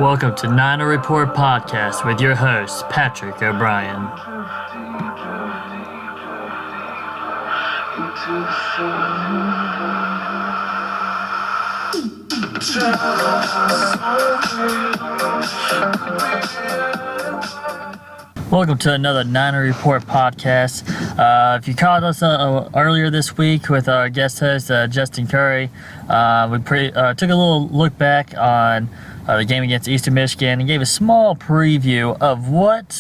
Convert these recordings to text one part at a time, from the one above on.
Welcome to Niner Report Podcast with your host, Patrick O'Brien. Welcome to another Niner Report Podcast. If you caught us earlier this week with our guest host, Justin Curry, we took a little look back on the game against Eastern Michigan and gave a small preview of what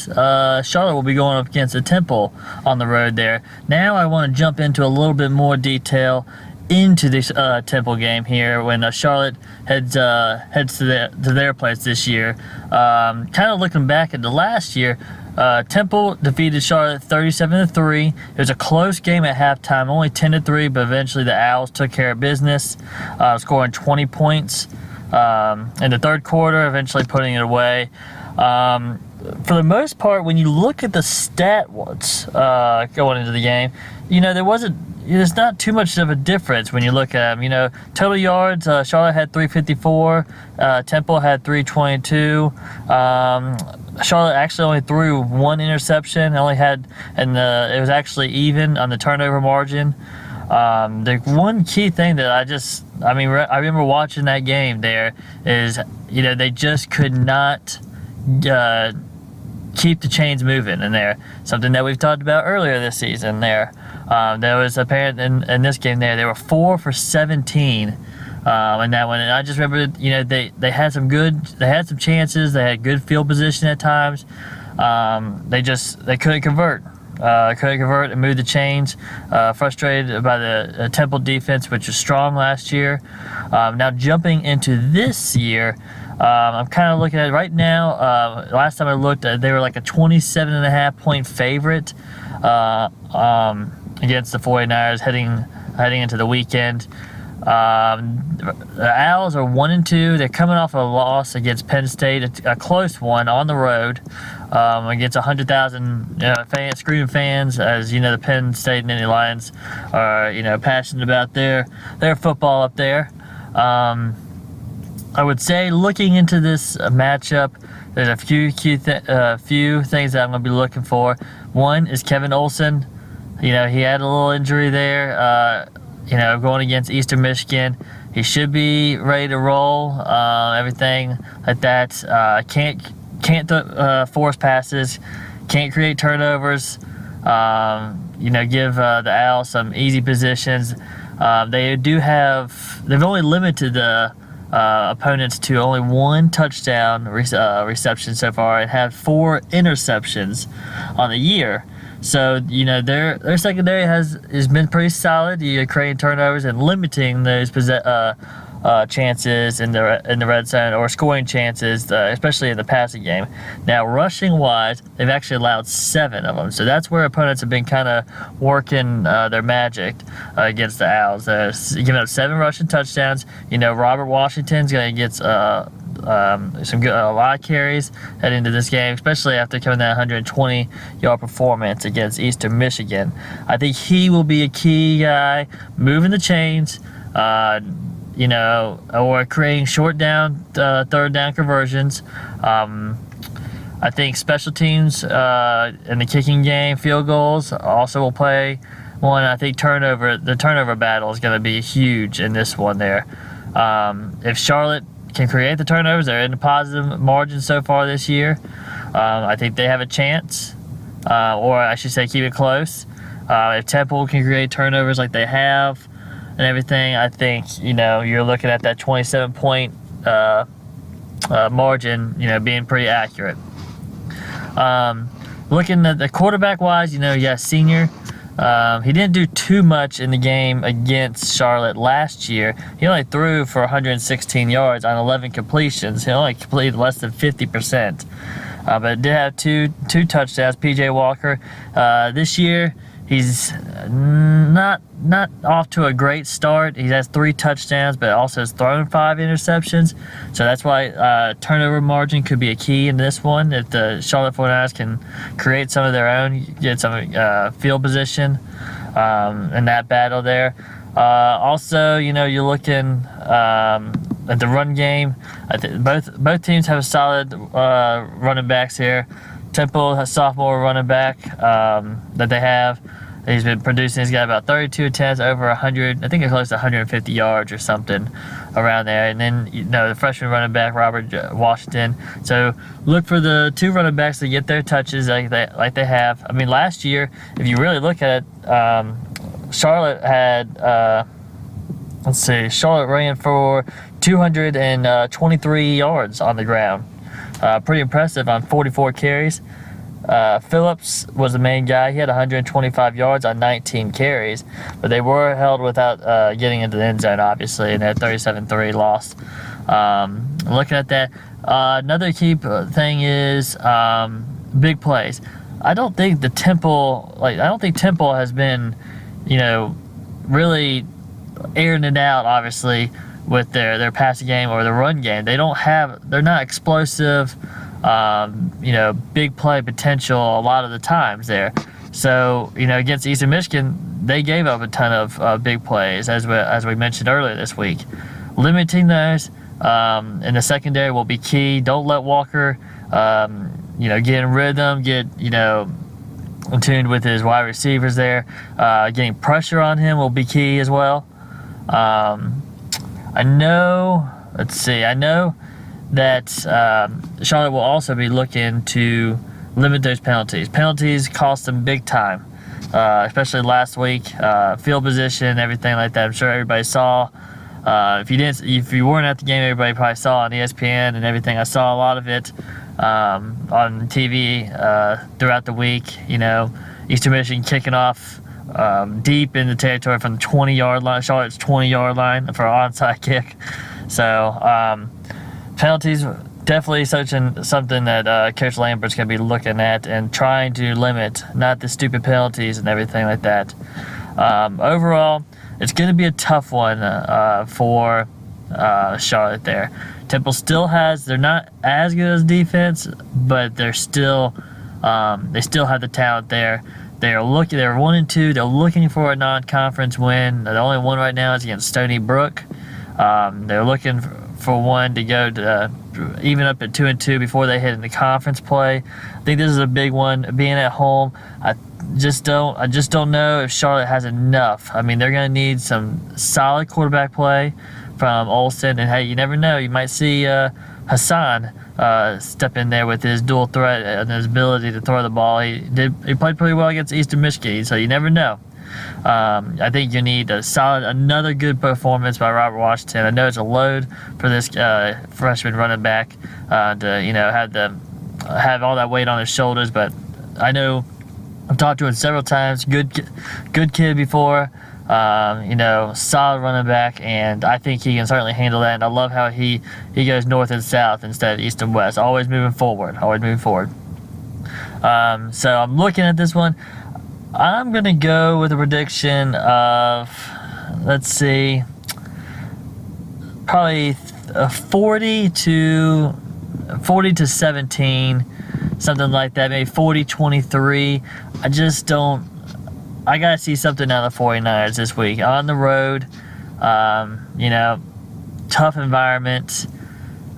Charlotte will be going up against at Temple on the road there. Now I want to jump into a little bit more detail into this Temple game here when Charlotte heads to their place this year. Kind of looking back at the last year, Temple defeated Charlotte 37-3. It was a close game at halftime, only 10-3, but eventually the Owls took care of business, scoring 20 points in the third quarter, eventually putting it away. For the most part, when you look at the stats going into the game, there's not too much of a difference when you look at them. Total yards, Charlotte had 354, Temple had 322. Charlotte actually only threw one interception. It was actually even on the turnover margin. The one key thing that I remember watching that game there is, they just could not keep the chains moving in there. Something that we've talked about earlier this season there. There was apparent in this game there, they were 4 for 17 in that one. And I just remember, they had some chances. They had good field position at times. They couldn't convert. And move the chains. Frustrated by the Temple defense, which was strong last year. Now jumping into this year, I'm kind of looking at it right now. Last time I looked, they were like a 27.5 point favorite against the 49ers heading into the weekend. The Owls are 1-2. They're coming off a loss against Penn State, a close one on the road against 100,000 screaming fans. As you know, the Penn State Nittany Lions are passionate about their football up there. I would say looking into this matchup, there's a few things that I'm going to be looking for. One is Kevin Olsen. He had a little injury there. Going against Eastern Michigan, he should be ready to roll. Everything like that. Can't force passes. Can't create turnovers. Give the Owls some easy positions. They've only limited the opponents to only one touchdown reception so far and have 4 interceptions on the year. So, their secondary has been pretty solid, creating turnovers and limiting those chances in the red zone or scoring chances, especially in the passing game. Now, rushing-wise, they've actually allowed 7 of them. So that's where opponents have been kind of working their magic against the Owls. Giving up 7 rushing touchdowns. Robert Washington's going to get a lot of carries heading into this game, especially after coming that 120-yard performance against Eastern Michigan. I think he will be a key guy, moving the chains, or creating third down conversions. I think special teams in the kicking game, field goals also will play one. I think the turnover battle is going to be huge in this one there. If Charlotte can create the turnovers, they're in a positive margin so far this year. I think they have a chance, or I should say keep it close. If Temple can create turnovers like they have and everything, I think, you're looking at that 27-point margin, being pretty accurate. Looking at the quarterback-wise, senior. He didn't do too much in the game against Charlotte last year. He only threw for 116 yards on 11 completions. He only completed less than 50%. But did have two touchdowns. P.J. Walker. This year, he's not off to a great start. He has 3 touchdowns, but also has thrown 5 interceptions. So that's why turnover margin could be a key in this one. If the Charlotte 49ers can create some of their own, get some field position in that battle there. Also, you're looking at the run game, I think both teams have solid running backs here. Temple has sophomore running back that they have. He's been producing. He's got about 32 attempts, over 100. I think it's close to 150 yards or something around there. And then the freshman running back Robert Washington. So look for the two running backs to get their touches like they have. I mean, last year, if you really look at it, Charlotte had. Let's see. Charlotte ran for 223 yards on the ground. Pretty impressive on 44 carries. Phillips was the main guy. He had 125 yards on 19 carries, but they were held without getting into the end zone, obviously, and that 37-3 loss. Looking at that, another key thing is big plays. I don't think Temple has been, really airing it out, obviously, with their passing game or the run game. They're not explosive. Big play potential a lot of the times there. So, against Eastern Michigan, they gave up a ton of big plays, as we mentioned earlier this week. Limiting those in the secondary will be key. Don't let Walker, get in rhythm, get, in tune with his wide receivers there. Getting pressure on him will be key as well. I know that Charlotte will also be looking to limit those penalties. Penalties cost them big time, especially last week. Field position, everything like that. I'm sure everybody saw. If you weren't at the game, everybody probably saw on ESPN and everything. I saw a lot of it on TV throughout the week. Eastern Michigan kicking off deep in the territory from the 20-yard line. Charlotte's 20-yard line for an onside kick. So penalties definitely something that Coach Lambert's going to be looking at and trying to limit, not the stupid penalties and everything like that. Overall, it's going to be a tough one for Charlotte there. Temple they're not as good as defense, but they still have the talent there. They're 1-2. They're looking for a non-conference win. The only one right now is against Stony Brook. They're looking for one to go to even up at 2-2 before they hit into conference play. I think this is a big one. Being at home, I just don't know if Charlotte has enough. I mean, they're going to need some solid quarterback play from Olsen, and hey, you never know. You might see Hassan step in there with his dual threat and his ability to throw the ball. He played pretty well against Eastern Michigan, so you never know. I think you need another good performance by Robert Washington. I know it's a load for this freshman running back to have all that weight on his shoulders, but I know I've talked to him several times. Good kid before. Solid running back, and I think he can certainly handle that. And I love how he goes north and south instead of east and west. Always moving forward. So I'm looking at this one. I'm going to go with a prediction of, let's see, probably 40 to 17, something like that, maybe 40-23. I got to see something out of the 49ers this week. On the road, tough environment,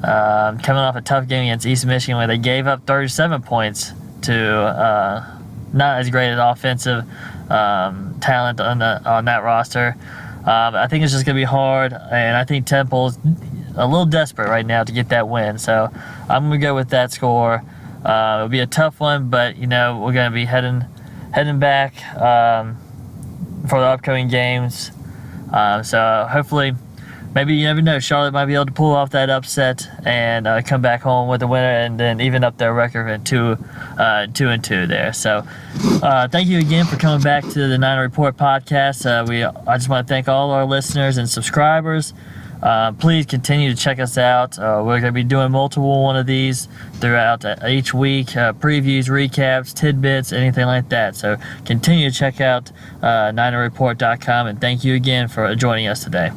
coming off a tough game against East Michigan where they gave up 37 points to not as great an offensive talent on that roster. I think it's just going to be hard, and I think Temple's a little desperate right now to get that win. So I'm going to go with that score. It'll be a tough one, but, we're going to be heading back for the upcoming games. So hopefully, maybe you never know, Charlotte might be able to pull off that upset and come back home with a winner and then even up their record at 2-2 there. So thank you again for coming back to the Niner Report podcast. I just want to thank all our listeners and subscribers. Please continue to check us out. We're going to be doing multiple one of these throughout each week, previews, recaps, tidbits, anything like that. So continue to check out NinerReport.com, and thank you again for joining us today.